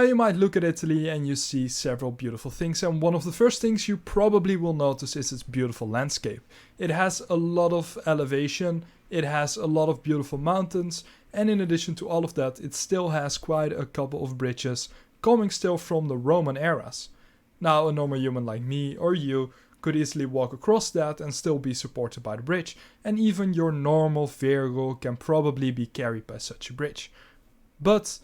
Now you might look at Italy and you see several beautiful things, and one of the first things you probably will notice is its beautiful landscape. It has a lot of elevation, it has a lot of beautiful mountains, and in addition to all of that, it still has quite a couple of bridges coming still from the Roman eras. Now a normal human like me or you could easily walk across that and still be supported by the bridge, and even your normal vehicle can probably be carried by such a bridge. But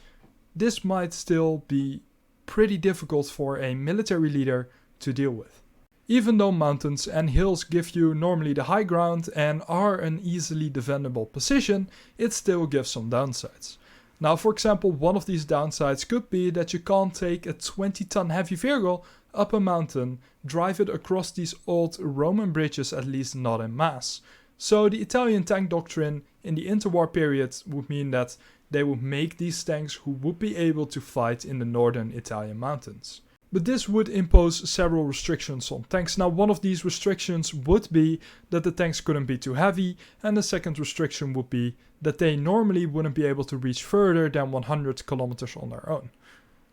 this might still be pretty difficult for a military leader to deal with. Even though mountains and hills give you normally the high ground and are an easily defendable position, it still gives some downsides. Now, for example, one of these downsides could be that you can't take a 20-ton heavy vehicle up a mountain, drive it across these old Roman bridges, at least not en masse. So the Italian tank doctrine in the interwar period would mean that they would make these tanks who would be able to fight in the northern Italian mountains. But this would impose several restrictions on tanks. Now, one of these restrictions would be that the tanks couldn't be too heavy, and the second restriction would be that they normally wouldn't be able to reach further than 100 kilometers on their own.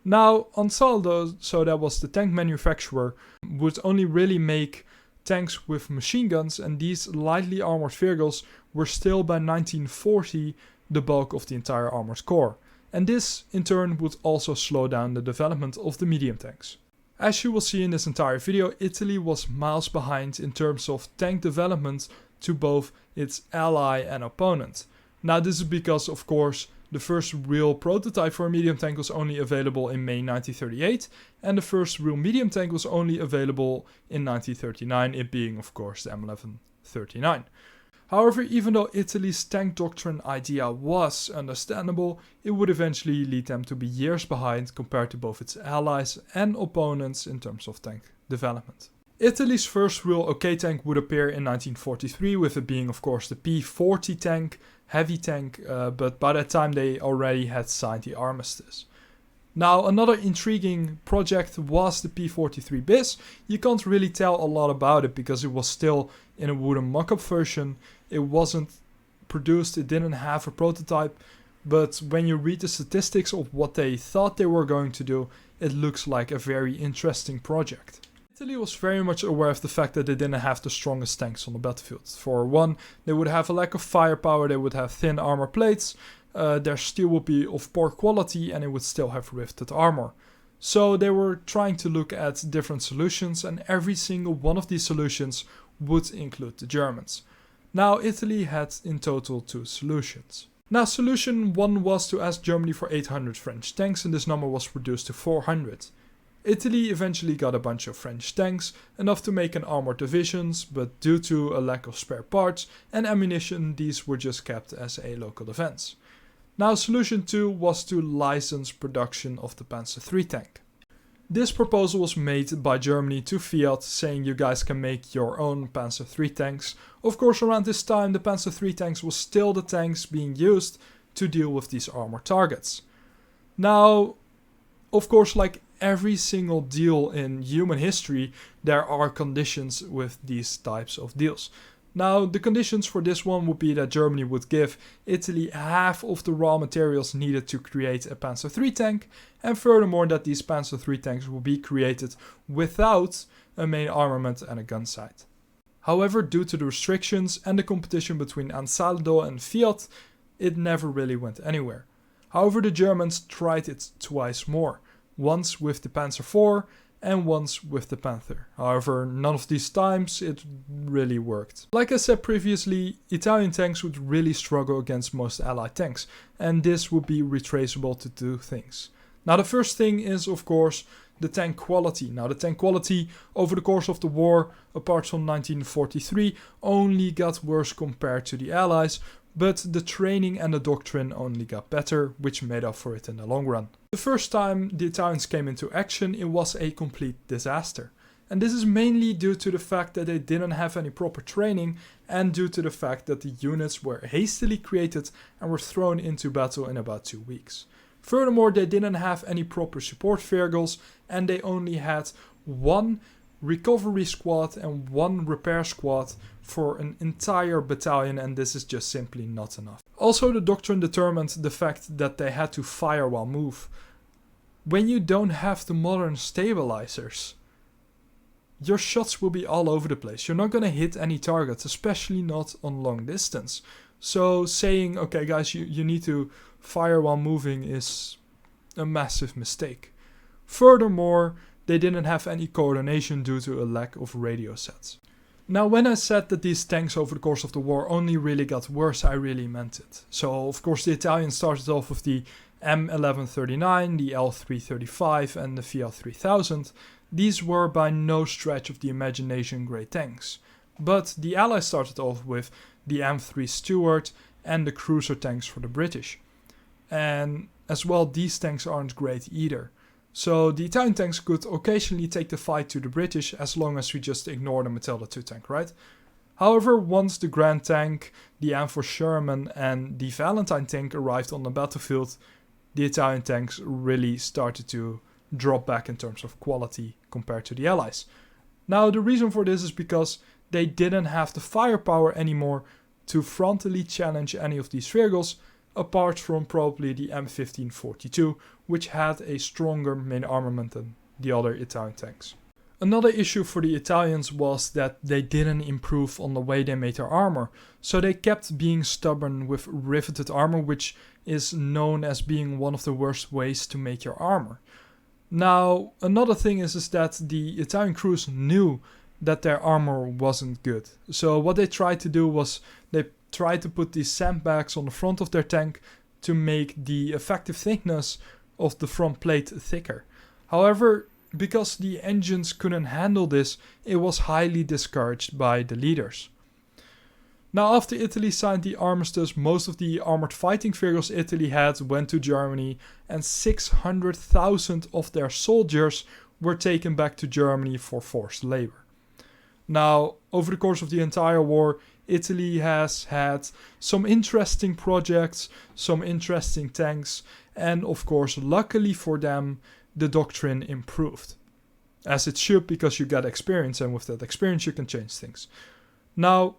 Now, Ansaldo, so that was the tank manufacturer, would only really make tanks with machine guns, and these lightly armored vehicles were still by 1940 the bulk of the entire armored core. And this in turn would also slow down the development of the medium tanks. As you will see in this entire video, Italy was miles behind in terms of tank development to both its ally and opponent. Now this is because, of course, the first real prototype for a medium tank was only available in May 1938, and the first real medium tank was only available in 1939, it being of course the M1139. However, even though Italy's tank doctrine idea was understandable, it would eventually lead them to be years behind compared to both its allies and opponents in terms of tank development. Italy's first real OK tank would appear in 1943, with it being of course the P40 tank, heavy tank, but by that time they already had signed the armistice. Now, another intriguing project was the P43 bis. You can't really tell a lot about it because it was still in a wooden mock-up version. It wasn't produced, it didn't have a prototype, but when you read the statistics of what they thought they were going to do, it looks like a very interesting project. Italy was very much aware of the fact that they didn't have the strongest tanks on the battlefield. For one, they would have a lack of firepower, they would have thin armor plates, their steel would be of poor quality, and it would still have rifted armor. So they were trying to look at different solutions, and every single one of these solutions would include the Germans. Now, Italy had in total 2 solutions. Now, solution 1 was to ask Germany for 800 French tanks, and this number was reduced to 400. Italy eventually got a bunch of French tanks, enough to make an armored divisions, but due to a lack of spare parts and ammunition, these were just kept as a local defense. Now, solution 2 was to license production of the Panzer III tank. This proposal was made by Germany to Fiat, saying you guys can make your own Panzer III tanks. Of course, around this time the Panzer III tanks was still the tanks being used to deal with these armored targets. Now, of course, like every single deal in human history, there are conditions with these types of deals. Now, the conditions for this one would be that Germany would give Italy half of the raw materials needed to create a Panzer III tank, and furthermore that these Panzer III tanks will be created without a main armament and a gun sight. However, due to the restrictions and the competition between Ansaldo and Fiat, it never really went anywhere. However, the Germans tried it twice more, once with the Panzer IV and once with the Panther. However, none of these times it really worked. Like I said previously, Italian tanks would really struggle against most Allied tanks, and this would be retraceable to 2 things. Now, the first thing is, of course, the tank quality. Now, the tank quality over the course of the war, apart from 1943, only got worse compared to the Allies, but the training and the doctrine only got better, which made up for it in the long run. The first time the Italians came into action, it was a complete disaster. And this is mainly due to the fact that they didn't have any proper training, and due to the fact that the units were hastily created and were thrown into battle in about 2 weeks. Furthermore, they didn't have any proper support vehicles, and they only had 1 recovery squad and 1 repair squad for an entire battalion, and this is just simply not enough. Also, the doctrine determined the fact that they had to fire while move. when you don't have the modern stabilizers, your shots will be all over the place. You're not going to hit any targets, especially not on long distance. So saying, okay guys, you need to fire while moving is a massive mistake. Furthermore, they didn't have any coordination due to a lack of radio sets. Now, when I said that these tanks over the course of the war only really got worse, I really meant it. So, of course, the Italians started off with the M1139, the L335 and the VL3000. These were by no stretch of the imagination great tanks. But the Allies started off with the M3 Stuart and the cruiser tanks for the British. And as well, these tanks aren't great either. So the Italian tanks could occasionally take the fight to the British as long as we just ignore the Matilda II tank, right? However, once the Grand Tank, the M4 Sherman and the Valentine tank arrived on the battlefield, the Italian tanks really started to drop back in terms of quality compared to the Allies. Now, the reason for this is because they didn't have the firepower anymore to frontally challenge any of these vehicles, apart from probably the M1542, which had a stronger main armament than the other Italian tanks. Another issue for the Italians was that they didn't improve on the way they made their armor, so they kept being stubborn with riveted armor, which is known as being one of the worst ways to make your armor. Now, another thing is that the Italian crews knew that their armor wasn't good. So what they tried to do was they tried to put these sandbags on the front of their tank to make the effective thickness of the front plate thicker. However, because the engines couldn't handle this, it was highly discouraged by the leaders. Now, after Italy signed the armistice, most of the armored fighting vehicles Italy had went to Germany, and 600,000 of their soldiers were taken back to Germany for forced labor. Now, over the course of the entire war, Italy has had some interesting projects, some interesting tanks, and of course, luckily for them, the doctrine improved. As it should, because you got experience, and with that experience you can change things. Now,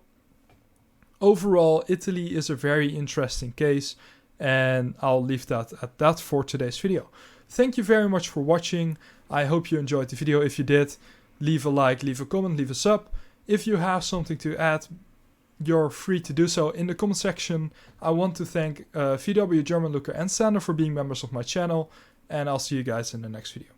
overall, Italy is a very interesting case, and I'll leave that at that for today's video. Thank you very much for watching. I hope you enjoyed the video. If you did, leave a like, leave a comment, leave a sub. If you have something to add, you're free to do so in the comment section. I want to thank VW, German Looker and Sander for being members of my channel, and I'll see you guys in the next video.